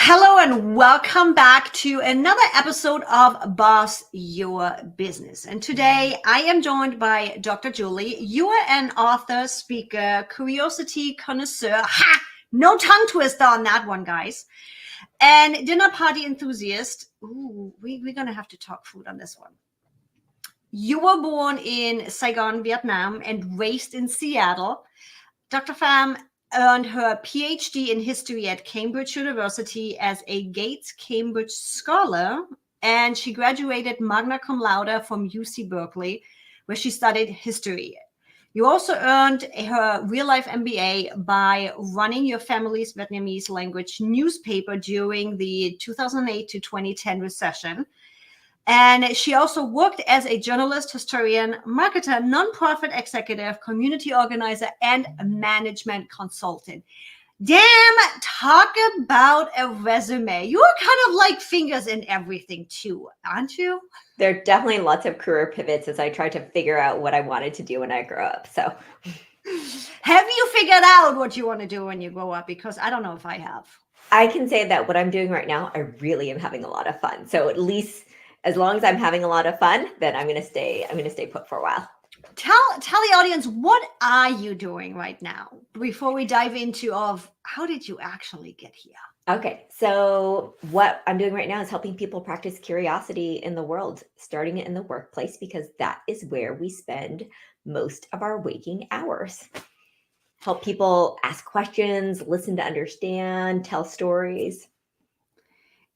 Hello and welcome back to another episode of Boss Your Business. And today I am joined by Dr. Julie. You are an author, speaker, curiosity connoisseur. Ha! No tongue twister on that one, guys. And dinner party enthusiast. Ooh, we're going to have to talk food on this one. You were born in Saigon, Vietnam, and raised in Seattle. Dr. Pham earned her Ph.D. in history at Cambridge University as a Gates Cambridge Scholar, and she graduated Magna Cum Laude from UC Berkeley, where she studied history. You also earned her real-life MBA by running your family's Vietnamese language newspaper during the 2008 to 2010 recession. And she also worked as a journalist, historian, marketer, nonprofit executive, community organizer, and management consultant. Damn, talk about a resume. You're kind of like fingers in everything too, aren't you? There are definitely lots of career pivots as I tried to figure out what I wanted to do when I grew up. So have you figured out what you want to do when you grow up? Because I don't know if I have. I can say that what I'm doing right now, I really am having a lot of fun. So at least as long as I'm having a lot of fun, then I'm going to stay put for a while. Tell the audience, what are you doing right now before we dive into how did you actually get here? Okay, so what I'm doing right now is helping people practice curiosity in the world, starting it in the workplace, because that is where we spend most of our waking hours. Help people ask questions, listen to understand, tell stories.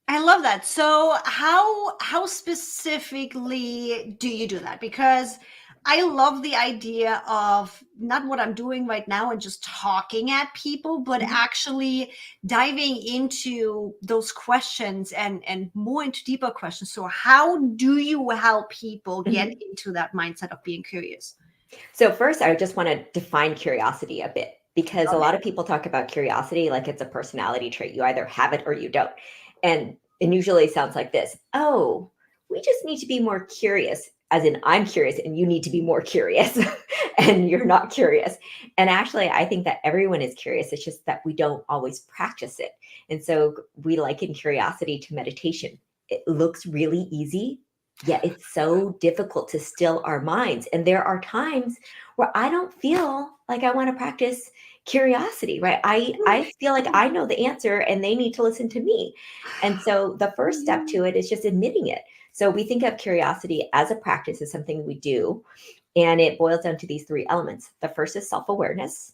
I love that. So how specifically do you do that? Because I love the idea of not what I'm doing right now and just talking at people, but actually diving into those questions and more into deeper questions. So how do you help people get into that mindset of being curious? So first, I just want to define curiosity a bit, because a lot of people talk about curiosity like it's a personality trait. You either have it or you don't. And it usually sounds like this: oh, we just need to be more curious, as in I'm curious and you need to be more curious and you're not curious. And actually, I think that everyone is curious. It's just that we don't always practice it. And so we liken curiosity to meditation. It looks really easy, yet it's so difficult to still our minds. And there are times where I don't feel like I want to practice curiosity, right? I feel like I know the answer and they need to listen to me. And so the first step to it is just admitting it. So we think of curiosity as a practice, as something we do. And it boils down to these three elements. The first is self-awareness.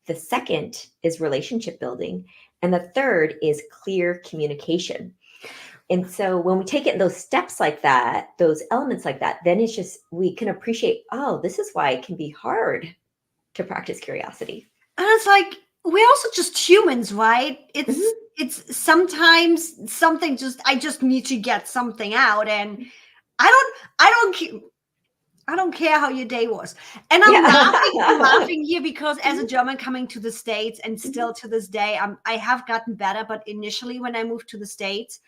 The second is relationship building. And the third is clear communication. And so when we take it in those steps like that, those elements like that, then it's just, we can appreciate, oh, this is why it can be hard to practice curiosity. And it's like, we're also just humans, right? It's sometimes something I just need to get something out, and I don't care how your day was. And I'm laughing here because as a German coming to the States, and still to this day, I have gotten better. But initially when I moved to the States,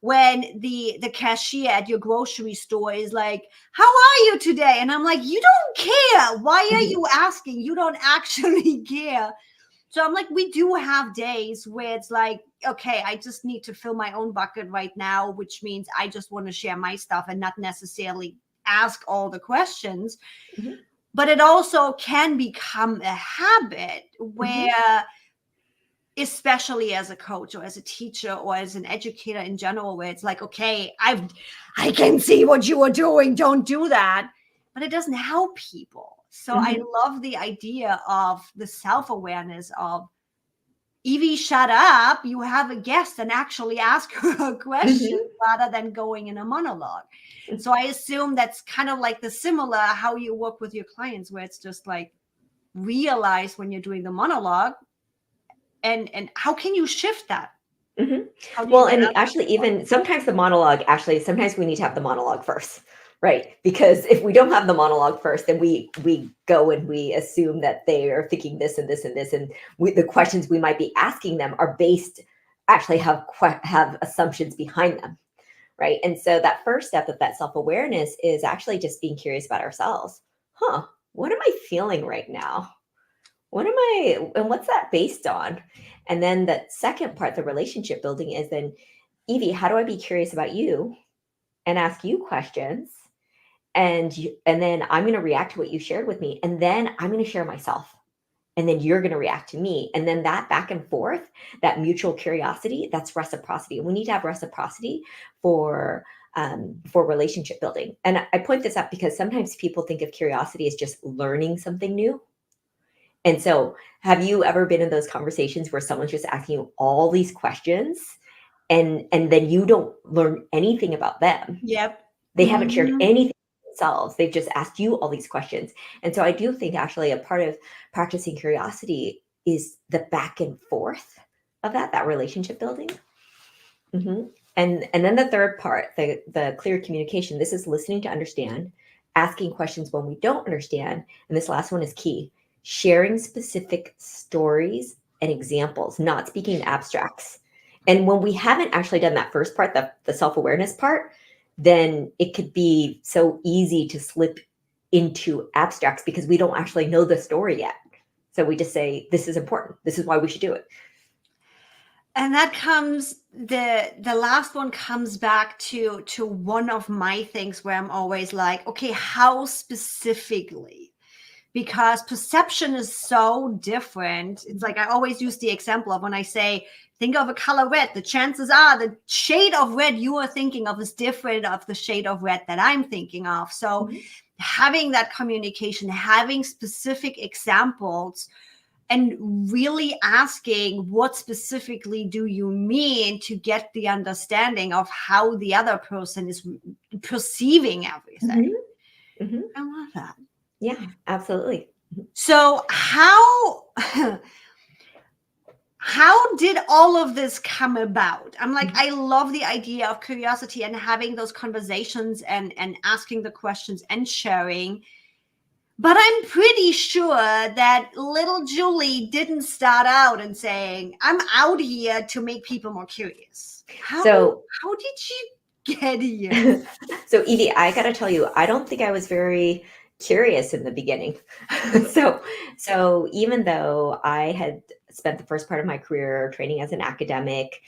when the cashier at your grocery store is like, how are you today? And I'm like, you don't care. Why are you asking? You don't actually care. So I'm like, we do have days where it's like, okay, I just need to fill my own bucket right now, which means I just want to share my stuff and not necessarily ask all the questions. But it also can become a habit where, especially as a coach or as a teacher or as an educator in general, where it's like, okay, I can see what you are doing. Don't do that. But it doesn't help people. So I love the idea of the self-awareness of, Evie, shut up. You have a guest, and actually ask her a question rather than going in a monologue. So I assume that's kind of like the similar how you work with your clients, where it's just like, realize when you're doing the monologue, and how can you shift that? Well, and actually, even sometimes sometimes we need to have the monologue first, right? Because if we don't have the monologue first, then we go and we assume that they are thinking this and this and this, and the questions we might be asking them are actually have assumptions behind them, right? And so that first step of that self-awareness is actually just being curious about ourselves. What am I feeling right now? and what's that based on? And then the second part, the relationship building, is then, Evie, how do I be curious about you and ask you questions? And then I'm going to react to what you shared with me. And then I'm going to share myself. And then you're going to react to me. And then that back and forth, that mutual curiosity, that's reciprocity. We need to have reciprocity for relationship building. And I point this up because sometimes people think of curiosity as just learning something new. And so have you ever been in those conversations where someone's just asking you all these questions and then you don't learn anything about them? Yep. They haven't shared Mhm. anything themselves. They've just asked you all these questions. And so I do think actually a part of practicing curiosity is the back and forth of that relationship building. Mhm. And then the third part, the clear communication. This is listening to understand, asking questions when we don't understand. And this last one is key. Sharing specific stories and examples, not speaking in abstracts. And when we haven't actually done that first part, the self-awareness part, then it could be so easy to slip into abstracts because we don't actually know the story yet. So we just say, this is important. This is why we should do it. And that comes, the last one comes back to one of my things where I'm always like, okay, how specifically? Because perception is so different. It's like I always use the example of when I say, think of a color red. The chances are the shade of red you are thinking of is different of the shade of red that I'm thinking of. So having that communication, having specific examples, and really asking what specifically do you mean to get the understanding of how the other person is perceiving everything. Mm-hmm. I love that. Yeah, absolutely. So how did all of this come about? I'm like, I love the idea of curiosity and having those conversations and asking the questions and sharing. But I'm pretty sure that little Julie didn't start out and saying, I'm out here to make people more curious. How did you get here? So Evie, I got to tell you, I don't think I was very curious in the beginning. So even though I had spent the first part of my career training as an academic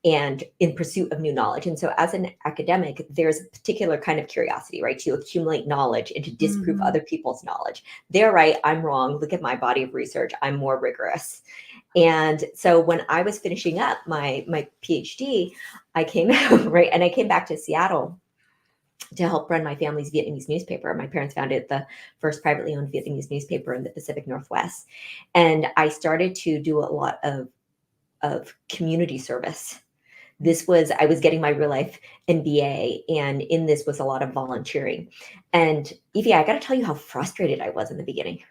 and in pursuit of new knowledge. And so as an academic, there's a particular kind of curiosity, right? To accumulate knowledge and to disprove other people's knowledge. They're right, I'm wrong. Look at my body of research. I'm more rigorous. And so when I was finishing up my PhD, I came right, and I came back to Seattle to help run my family's Vietnamese newspaper. My parents founded the first privately owned Vietnamese newspaper in the Pacific Northwest. And I started to do a lot of community service. I was getting my real life MBA, and in this was a lot of volunteering. And Evie, I got to tell you how frustrated I was in the beginning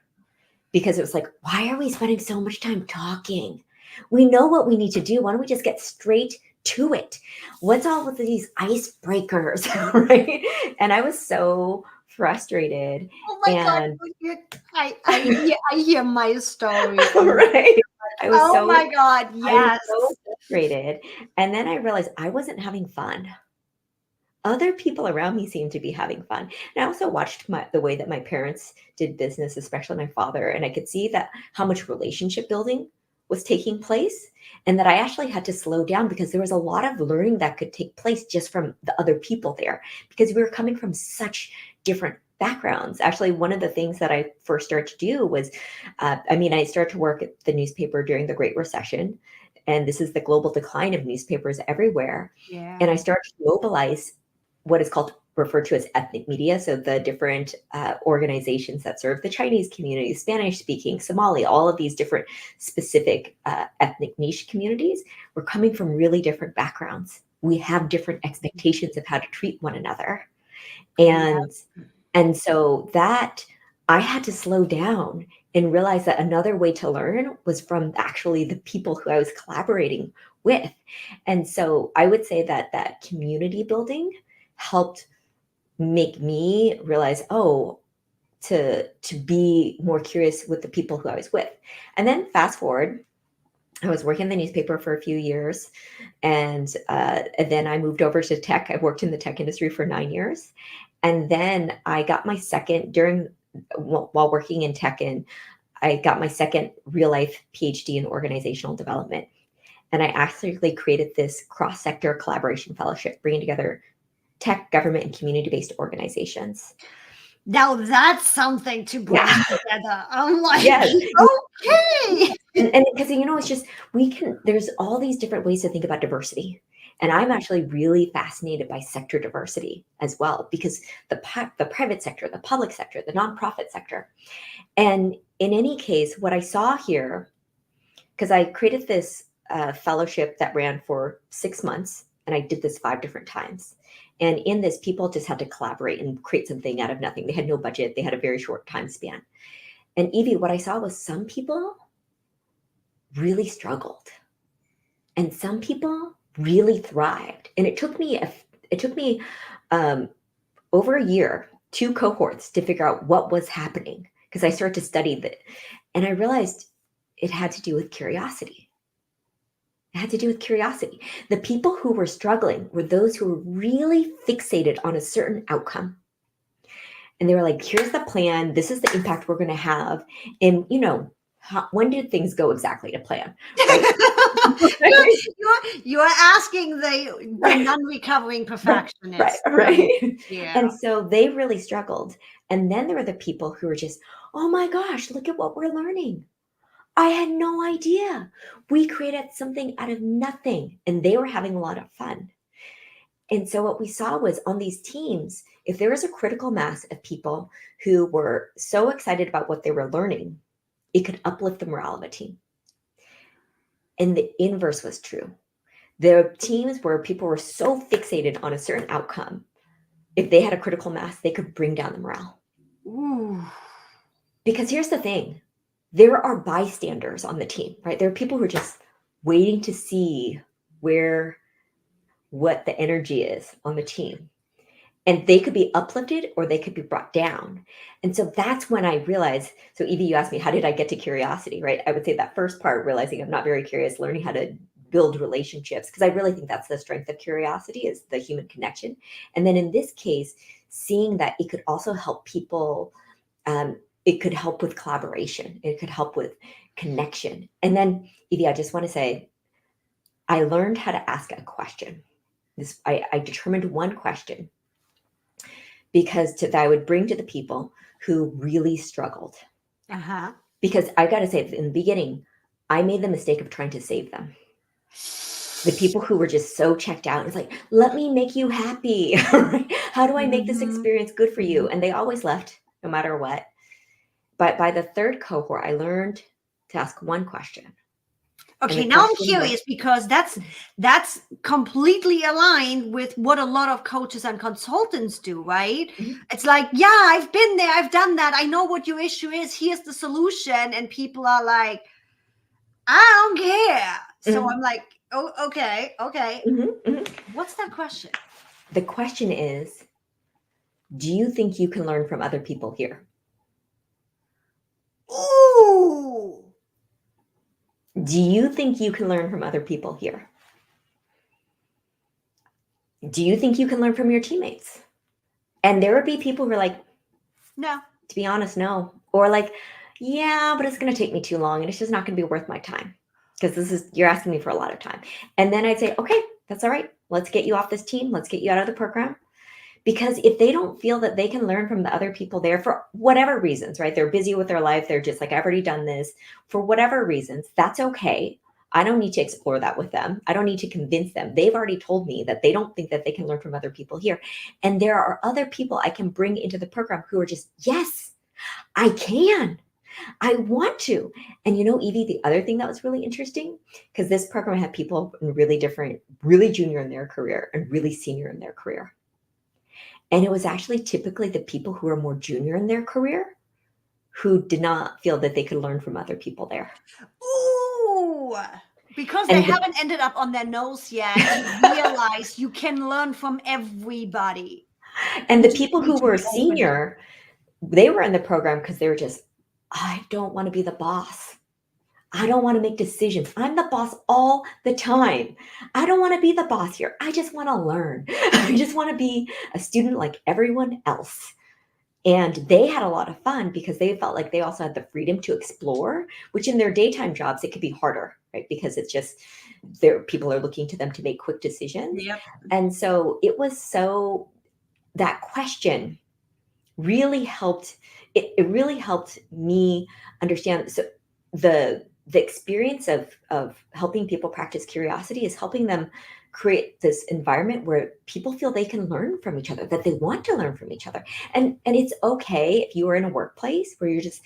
because it was like, why are we spending so much time talking? We know what we need to do. Why don't we just get straight to it? What's all with these icebreakers, right? And I was so frustrated. Oh my And God. I hear my story. right. Oh my God. I was Yes. so frustrated. And then I realized I wasn't having fun. Other people around me seemed to be having fun. And I also watched the way that my parents did business, especially my father, and I could see that how much relationship building was taking place and that I actually had to slow down because there was a lot of learning that could take place just from the other people there because we were coming from such different backgrounds. Actually, one of the things that I first started to do was, I started to work at the newspaper during the Great Recession, and this is the global decline of newspapers everywhere. Yeah. And I started to mobilize what is referred to as ethnic media. So the different organizations that serve the Chinese community, Spanish speaking, Somali, all of these different specific ethnic niche communities were coming from really different backgrounds. We have different expectations of how to treat one another. And so that I had to slow down and realize that another way to learn was from actually the people who I was collaborating with. And so I would say that community building helped make me realize, to be more curious with the people who I was with. And then fast forward, I was working in the newspaper for a few years, and then I moved over to tech. I worked in the tech industry for 9 years, and then I got my second while working in tech, and I got my second real life PhD in organizational development. And I actually created this cross-sector collaboration fellowship, bringing together tech, government, and community-based organizations. Now that's something to bring together. I'm like, Yes. okay. And because, it's just, there's all these different ways to think about diversity. And I'm actually really fascinated by sector diversity as well, because the private sector, the public sector, the nonprofit sector. And in any case, what I saw here, because I created this fellowship that ran for 6 months, and I did this 5 different times. And in this, people just had to collaborate and create something out of nothing. They had no budget. They had a very short time span. And Evie, what I saw was some people really struggled, and some people really thrived. And it took me over a year, 2 cohorts, to figure out what was happening, because I started to study that, and I realized it had to do with curiosity. It had to do with curiosity. The people who were struggling were those who were really fixated on a certain outcome. And they were like, here's the plan. This is the impact we're going to have. And, when did things go exactly to plan? Right? You're asking the non-recovering perfectionist. Right. Yeah. And so they really struggled. And then there were the people who were just, oh my gosh, look at what we're learning. I had no idea. We created something out of nothing, and they were having a lot of fun. And so what we saw was, on these teams, if there was a critical mass of people who were so excited about what they were learning, it could uplift the morale of a team. And the inverse was true. There were teams where people were so fixated on a certain outcome, if they had a critical mass, they could bring down the morale. Ooh. Because here's the thing. There are bystanders on the team, right? There are people who are just waiting to see what the energy is on the team. And they could be uplifted or they could be brought down. And so that's when I realized, so Evie, you asked me, how did I get to curiosity, right? I would say that first part, realizing I'm not very curious, learning how to build relationships, because I really think that's the strength of curiosity, is the human connection. And then in this case, seeing that it could also help people, it could help with collaboration. It could help with connection. And then, Evie, I just want to say, I learned how to ask a question. I determined one question, because that I would bring to the people who really struggled. Uh-huh. Because I got to say, in the beginning, I made the mistake of trying to save them. The people who were just so checked out, it's like, let me make you happy. How do I make this experience good for you? And they always left, no matter what. But by the 3rd cohort, I learned to ask one question. Okay, now I'm curious, because that's completely aligned with what a lot of coaches and consultants do, right? Mm-hmm. It's like, yeah, I've been there, I've done that, I know what your issue is, here's the solution. And people are like, I don't care. So I'm like, oh, okay. What's that question? The question is, do you think you can learn from other people here? Ooh. Do you think you can learn from other people here? Do you think you can learn from your teammates? And there would be people who are like, no. To be honest, no. Or like, yeah, but it's going to take me too long, and it's just not going to be worth my time, because you're asking me for a lot of time. And then I'd say, okay, that's all right. Let's get you off this team. Let's get you out of the program. Because if they don't feel that they can learn from the other people there, for whatever reasons, right? They're busy with their life. They're just like, I've already done this. For whatever reasons, that's okay. I don't need to explore that with them. I don't need to convince them. They've already told me that they don't think that they can learn from other people here. And there are other people I can bring into the program who are just, yes, I can. I want to. And Evie, the other thing that was really interesting, because this program had people really different, really junior in their career and really senior in their career. And it was actually typically the people who are more junior in their career who did not feel that they could learn from other people there. Ooh, because they haven't ended up on their nose yet and realized you can learn from everybody. And the people who were senior, they were in the program because they were just, I don't want to be the boss. I don't want to make decisions. I'm the boss all the time. I don't want to be the boss here. I just want to learn. I just want to be a student like everyone else. And they had a lot of fun because they felt like they also had the freedom to explore, which in their daytime jobs, it could be harder, right? Because it's just people are looking to them to make quick decisions. Yep. And so it was that question really helped. It really helped me understand. So the experience of helping people practice curiosity is helping them create this environment where people feel they can learn from each other, that they want to learn from each other. And it's okay if you are in a workplace where you're just,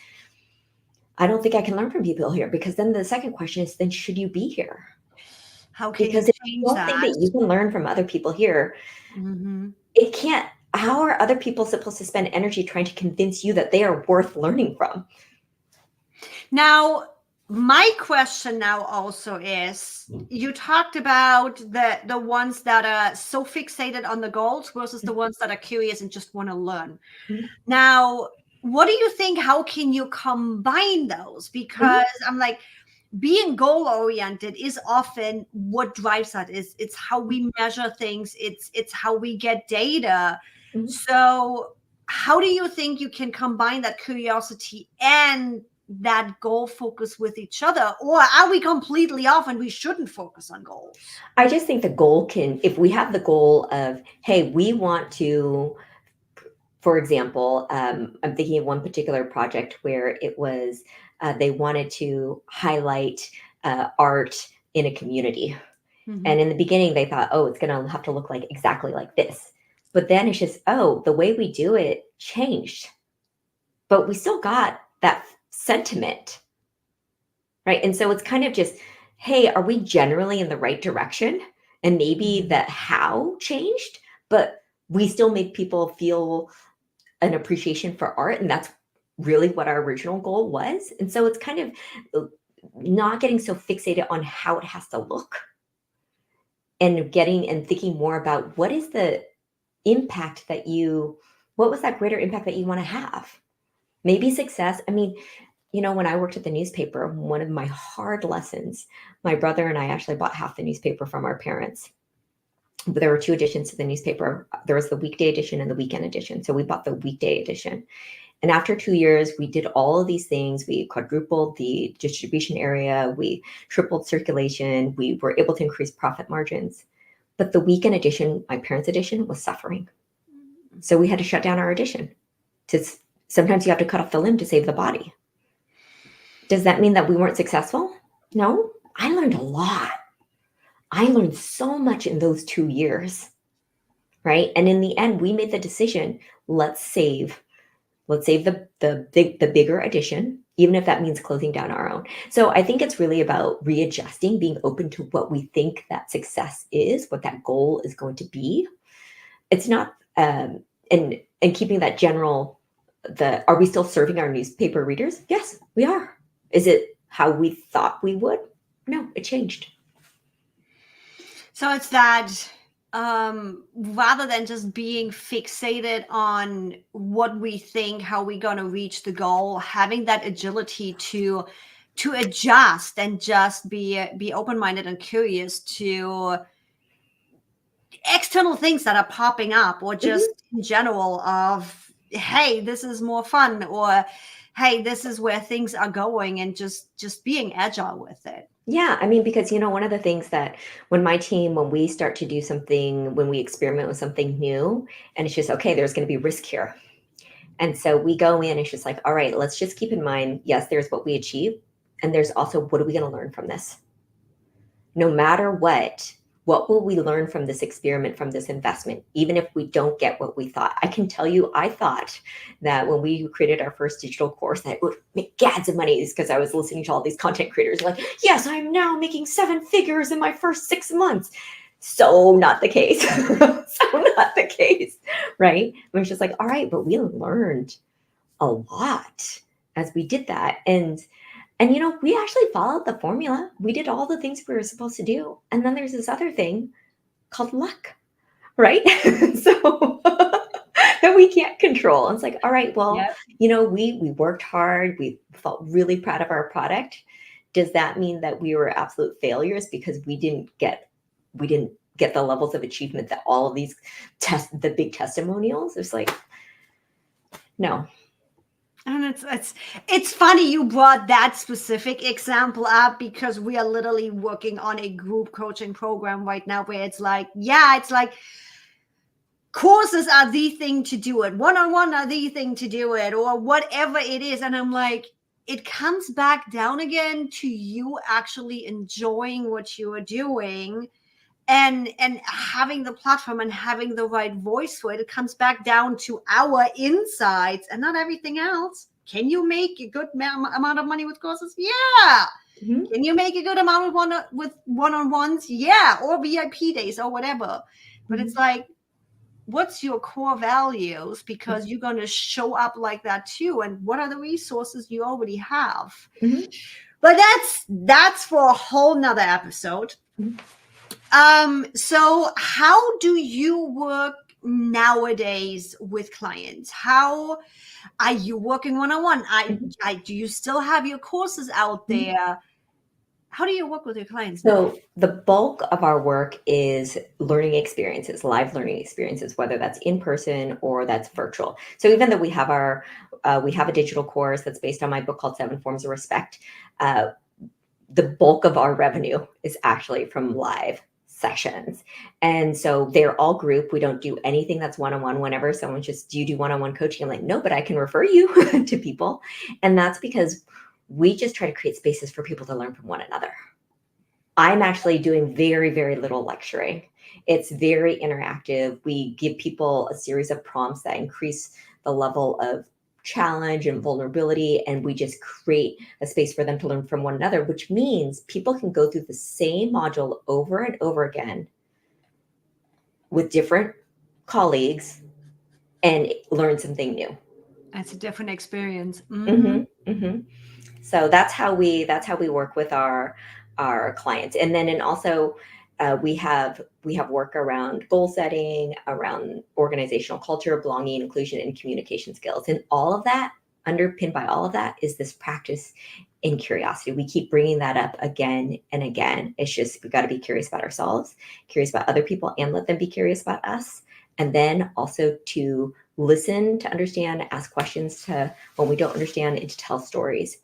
I don't think I can learn from people here, because then the second question is, then should you be here? How can you Because if you change don't think that? that you can learn from other people here, Mhm. it can't. How are other people supposed to spend energy trying to convince you that they are worth learning from? Now, my question now also is, you talked about the ones that are so fixated on the goals versus the ones that are curious and just want to learn. Mhm. Now, what do you think? How can you combine those? Mhm. Because I'm like, being goal oriented is often what drives that. Is it's how we measure things. It's how we get data. Mhm. So how do you think you can combine that curiosity and that goal focus with each other? Or are we completely off and we shouldn't focus on goals? I just think the goal can, if we have the goal of, hey, we want to, for example, I'm thinking of one particular project where it was, they wanted to highlight art in a community. Mhm. And in the beginning, they thought, oh, it's going to have to look like exactly like this. But then it's just, oh, the way we do it changed. But we still got that sentiment, right? And so it's kind of just, hey, are we generally in the right direction? And maybe Mhm. that how changed, but we still make people feel an appreciation for art. And that's really what our original goal was. And so it's kind of not getting so fixated on how it has to look, and getting and thinking more about what is the impact that you, what was that greater impact that you want to have? Maybe success. I mean, when I worked at the newspaper, one of my hard lessons, my brother and I actually bought half the newspaper from our parents. But there were two editions to the newspaper. There was the weekday edition and the weekend edition. So we bought the weekday edition. And after 2 years, we did all of these things. We quadrupled the distribution area. We tripled circulation. We were able to increase profit margins. But the weekend edition, my parents' edition, was suffering. So we had to shut down our edition. Sometimes you have to cut off the limb to save the body. Does that mean that we weren't successful? No, I learned a lot. I learned so much in those 2 years, right? And in the end, we made the decision, let's save the bigger edition, even if that means closing down our own. So I think it's really about readjusting, being open to what we think that success is, what that goal is going to be. It's not, and keeping that general, are we still serving our newspaper readers? Yes, we are. Is it how we thought we would? No, it changed. So it's that, rather than just being fixated on what we think, how we're going to reach the goal, having that agility to adjust and just be open-minded and curious to external things that are popping up, or Mhm. just in general of, hey, this is more fun, or hey, this is where things are going, and just being agile with it. Yeah, I mean, because one of the things that when we start to do something, when we experiment with something new, and it's just okay, there's going to be risk here. And so we go in, it's just like, all right, let's just keep in mind, yes, there's what we achieve, and there's also what are we going to learn from this? No matter what will we learn from this experiment, from this investment, even if we don't get what we thought? I can tell you, I thought that when we created our first digital course, that it would make gads of money, because I was listening to all these content creators like, yes, I'm now making 7 figures in my first 6 months. So not the case. So not the case, right? It was just like, all right, but we learned a lot as we did that. And we actually followed the formula. We did all the things we were supposed to do. And then there's this other thing called luck, right? So that we can't control. And it's like, all right, well, Yep. we worked hard. We felt really proud of our product. Does that mean that we were absolute failures because we didn't get the levels of achievement that all of these the big testimonials? It's like, No. And it's funny you brought that specific example up, because we are literally working on a group coaching program right now where it's like, courses are the thing to do it, one-on-one are the thing to do it, or whatever it is. And I'm like, it comes back down again to you actually enjoying what you are doing, and having the platform and having the right voice for it. It comes back down to our insights and not everything else. Can you make a good amount of money with courses? Yeah. Mhm. Can you make a good amount with one-on-ones? Yeah. Or VIP days or whatever. But it's like, what's your core values? Because you're going to show up like that too. And what are the resources you already have? Mhm. But that's for a whole nother episode. Mhm. So how do you work nowadays with clients? How are you working one-on-one? Do you still have your courses out Mhm. there? How do you work with your clients now? So the bulk of our work is learning experiences, live learning experiences, whether that's in person or that's virtual. So even though we have we have a digital course that's based on my book called 7 Forms of Respect, the bulk of our revenue is actually from live sessions. And so they're all group. We don't do anything that's one-on-one. Whenever someone just, do you do one-on-one coaching? I'm like, no, but I can refer you to people. And that's because we just try to create spaces for people to learn from one another. I'm actually doing very, very little lecturing. It's very interactive. We give people a series of prompts that increase the level of challenge and vulnerability, and we just create a space for them to learn from one another, which means people can go through the same module over and over again with different colleagues and learn something new. It's a different experience. Mm-hmm, mm-hmm. So that's how we work with our clients. And then, and also we have work around goal setting, around organizational culture, belonging, inclusion, and communication skills. And all of that, underpinned by all of that, is this practice in curiosity. We keep bringing that up again and again. It's just, we got to be curious about ourselves, curious about other people, and let them be curious about us. And then also to listen, to understand, ask questions to when we don't understand, and to tell stories.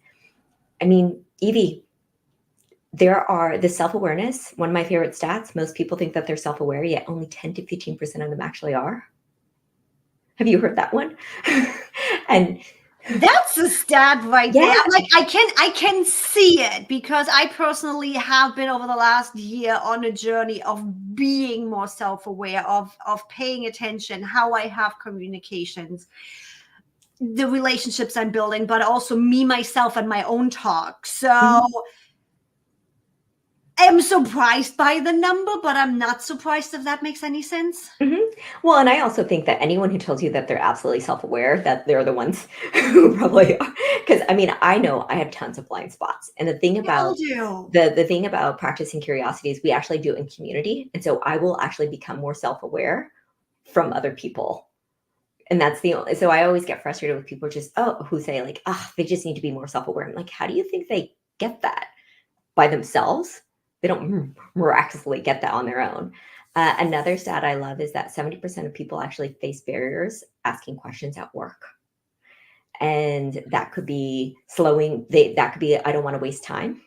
I mean, Evie, there are the self-awareness, one of my favorite stats. Most people think that they're self-aware, yet only 10 to 15% of them actually are. Have you heard that one? And that's a stat right there. yeah, Like, I can see it, because I personally have been over the last year on a journey of being more self-aware, of paying attention, how I have communications, the relationships I'm building, but also me, myself, and my own talk. So I'm surprised by the number, but I'm not surprised, if that makes any sense. Mm-hmm. Well, and I also think that anyone who tells you that they're absolutely self-aware, that they're the ones who probably are. Because I mean, I know I have tons of blind spots. And the thing We all about do. the thing about practicing curiosity is we actually do it in community. And so I will actually become more self-aware from other people. And that's the only, so I always get frustrated with people just, who say like, they just need to be more self-aware. I'm like, how do you think they get that? By themselves? They don't miraculously get that on their own. Another stat I love is that 70% of people actually face barriers asking questions at work. And that could be that could be, I don't want to waste time.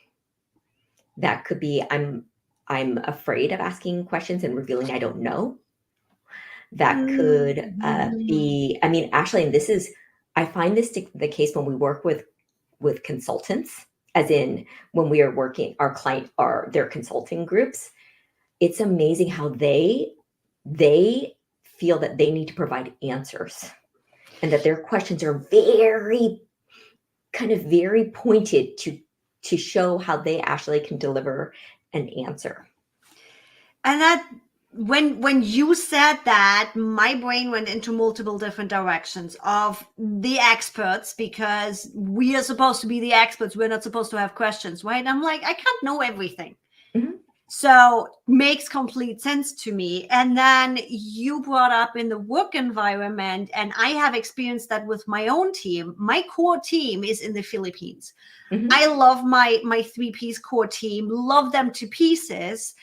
That could be, I'm afraid of asking questions and revealing I don't know. That could be, I mean, actually, and this is, I find this the case when we work with consultants, as in when we are working, our client are their consulting groups. It's amazing how they feel that they need to provide answers, and that their questions are very very pointed to show how they actually can deliver an answer. And that, when you said that, my brain went into multiple different directions of the experts, because we are supposed to be the experts. We're not supposed to have questions, right? And I'm like, I can't know everything. Mhm. So makes complete sense to me. And then you brought up in the work environment, and I have experienced that with my own team. My core team is in the Philippines. Mhm. I love my 3-piece core team, love them to pieces.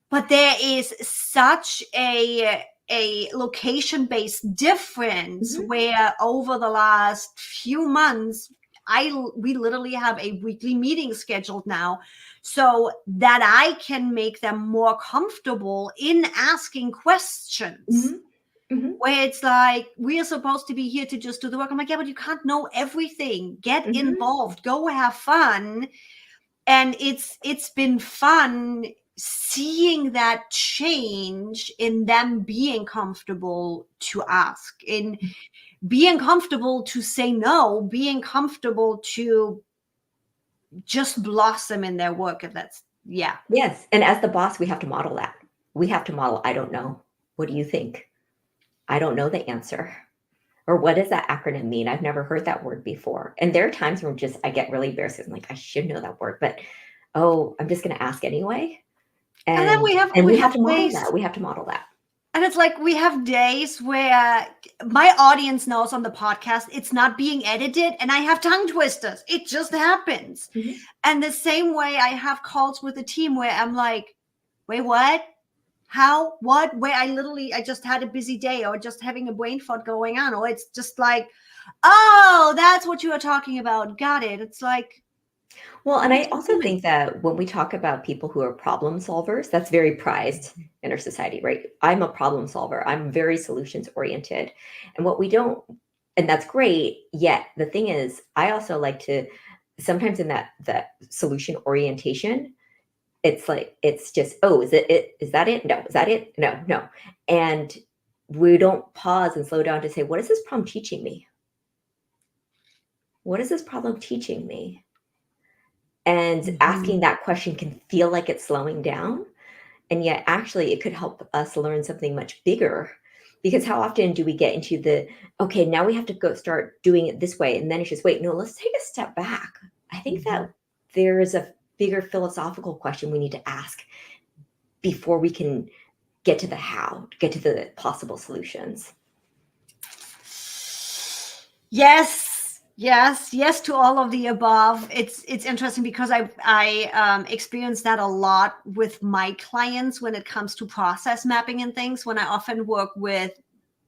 But there is such a a location-based difference Mhm. where over the last few months, we literally have a weekly meeting scheduled now so that I can make them more comfortable in asking questions. Mhm. Mhm. Where it's like, we are supposed to be here to just do the work. I'm like, yeah, but you can't know everything. Get Mhm. involved, go have fun. And it's been fun seeing that change in them being comfortable to ask, in being comfortable to say no, being comfortable to just blossom in their work. If that's, yeah. Yes, and as the boss, we have to model that. We have to model, "I don't know. What do you think? I don't know the answer." Or, "What does that acronym mean? I've never heard that word before." And there are times where just I get really embarrassed. I'm like, "I should know that word," but, "Oh, I'm just gonna ask anyway." And then And we we have have to model ways. that. We have to model that. And it's like, we have days where my audience knows on the podcast, it's not being edited and I have tongue twisters. It just happens. Mhm. And the same way I have calls with the team where I'm like, wait, what? How? What? Where I just had a busy day or just having a brain fart going on. Or it's just like, oh, that's what you are talking about. Got it. It's like, Well, and we're I just also human. think that when we talk about people who are problem solvers, that's very prized in our society, right? I'm a problem solver. I'm very solutions oriented. And what we don't, and that's great. Yet the thing is, I also like to sometimes in that solution orientation, it's like it's just, oh, is it? Is that it? No. Is that it? No, no. And we don't pause and slow down to say, what is this problem teaching me? What is this problem teaching me? And asking Mhm. that question can feel like it's slowing down, and yet actually it could help us learn something much bigger. Because how often do we get into the, okay, now we have to go start doing it this way, and then it's just, wait, no, let's take a step back. I think Mhm. that there is a bigger philosophical question we need to ask before we can get to the how, get to the possible solutions. Yes to all of the above. It's interesting because I experience that a lot with my clients when it comes to process mapping and things. When I often work with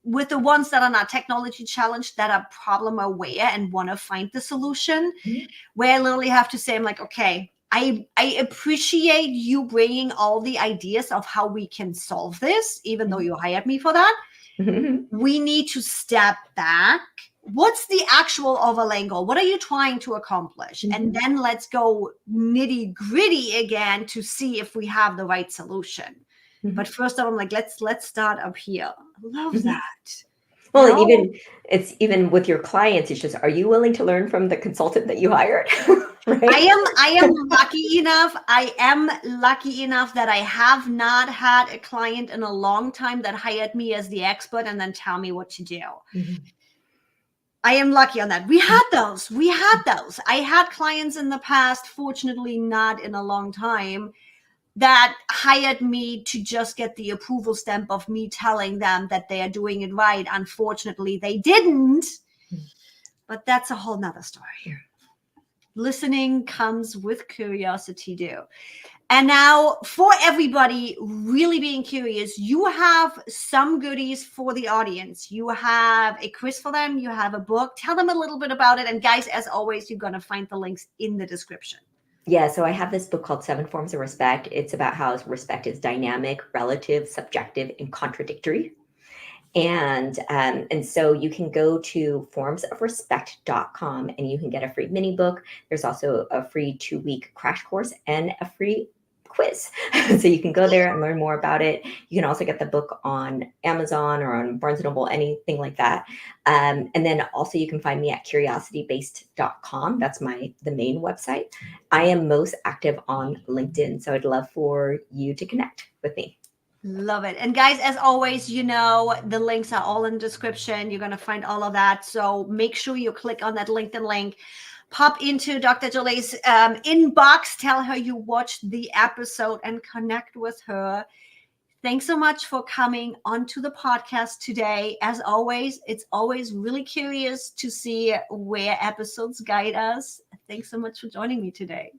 the ones that are not technology challenged, that are problem aware and want to find the solution, Mhm. where I literally have to say, I'm like, okay, I appreciate you bringing all the ideas of how we can solve this, even though you hired me for that. Mhm. We need to step back. What's the actual overlaying goal? What are you trying to accomplish? And Mhm. then let's go nitty gritty again to see if we have the right solution. But Mhm. first, I'm like, let's start up here. I love Mhm. that. Well, You and know, even with your clients, it's just, are you willing to learn from the consultant that you hired? I Right? am I am lucky enough. I am lucky enough that I have not had a client in a long time that hired me as the expert and then tell me what to do. Mhm. I am lucky on that. We had those. We had those. I had clients in the past, fortunately not in a long time, that hired me to just get the approval stamp of me telling them that they are doing it right. Unfortunately, they didn't, but that's a whole nother story. Listening comes with curiosity too. And now, for everybody really being curious, you have some goodies for the audience. You have a quiz for them, you have a book. Tell them a little bit about it. And guys, as always, you're going to find the links in the description. Yeah, so I have this book called Seven Forms of Respect. It's about how respect is dynamic, relative, subjective, and contradictory. And so you can go to formsofrespect.com and you can get a free mini book. There's also a free 2-week crash course and a free quiz. So you can go there and learn more about it. You can also get the book on Amazon or on Barnes and Noble, anything like that. And then also you can find me at curiositybased.com. That's the main website. I am most active on LinkedIn, so I'd love for you to connect with me. Love it. And guys, as always, the links are all in the description. You're going to find all of that. So make sure you click on that LinkedIn link, pop into Dr. Jolie's inbox, tell her you watched the episode and connect with her. Thanks so much for coming onto the podcast today. As always, it's always really curious to see where episodes guide us. Thanks so much for joining me today.